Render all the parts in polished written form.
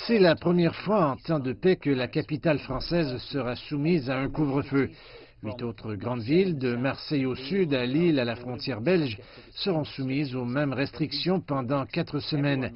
C'est la première fois en temps de paix que la capitale française sera soumise à un couvre-feu. 8 autres grandes villes, de Marseille au sud à Lille à la frontière belge, seront soumises aux mêmes restrictions pendant 4 semaines.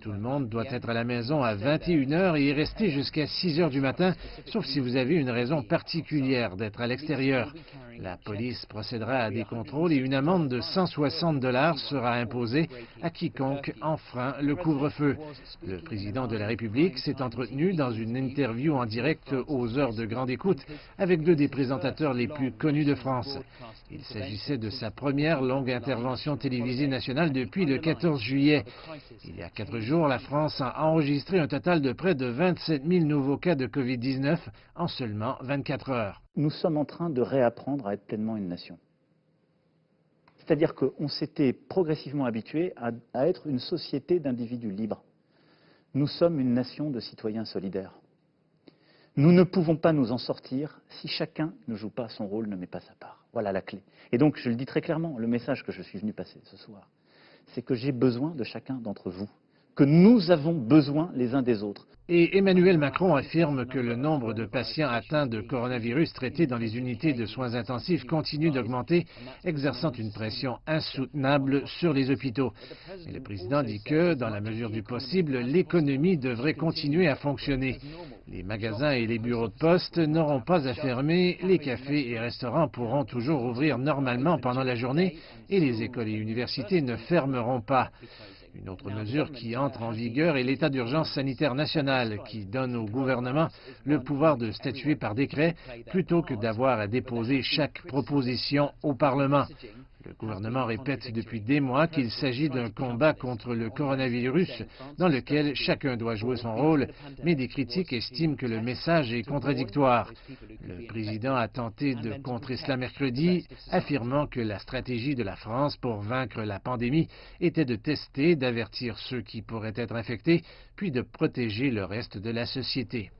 Tout le monde doit être à la maison à 21 heures et y rester jusqu'à 6 heures du matin, sauf si vous avez une raison particulière d'être à l'extérieur. La police procédera à des contrôles et une amende de 160 $ sera imposée à quiconque enfreint le couvre-feu. Le président de la République s'est entretenu dans une interview en direct aux heures de grande écoute avec 2 des présentateurs les plus connus de France. Il s'agissait de sa première longue intervention télévisée nationale depuis le 14 juillet. Il y a 4 jours, la France a enregistré un total de près de 27 000 nouveaux cas de Covid-19 en seulement 24 heures. Nous sommes en train de réapprendre à être pleinement une nation. C'est-à-dire qu'on s'était progressivement habitué à être une société d'individus libres. Nous sommes une nation de citoyens solidaires. Nous ne pouvons pas nous en sortir si chacun ne joue pas son rôle, ne met pas sa part. Voilà la clé. Et donc, je le dis très clairement, le message que je suis venu passer ce soir, c'est que j'ai besoin de chacun d'entre vous, que nous avons besoin les uns des autres. Et Emmanuel Macron affirme que le nombre de patients atteints de coronavirus traités dans les unités de soins intensifs continue d'augmenter, exerçant une pression insoutenable sur les hôpitaux. Et le président dit que, dans la mesure du possible, l'économie devrait continuer à fonctionner. Les magasins et les bureaux de poste n'auront pas à fermer, les cafés et restaurants pourront toujours ouvrir normalement pendant la journée et les écoles et universités ne fermeront pas. Une autre mesure qui entre en vigueur est l'état d'urgence sanitaire national qui donne au gouvernement le pouvoir de statuer par décret plutôt que d'avoir à déposer chaque proposition au Parlement. Le gouvernement répète depuis des mois qu'il s'agit d'un combat contre le coronavirus dans lequel chacun doit jouer son rôle, mais des critiques estiment que le message est contradictoire. Le président a tenté de contrer cela mercredi, affirmant que la stratégie de la France pour vaincre la pandémie était de tester, d'avertir ceux qui pourraient être infectés, puis de protéger le reste de la société.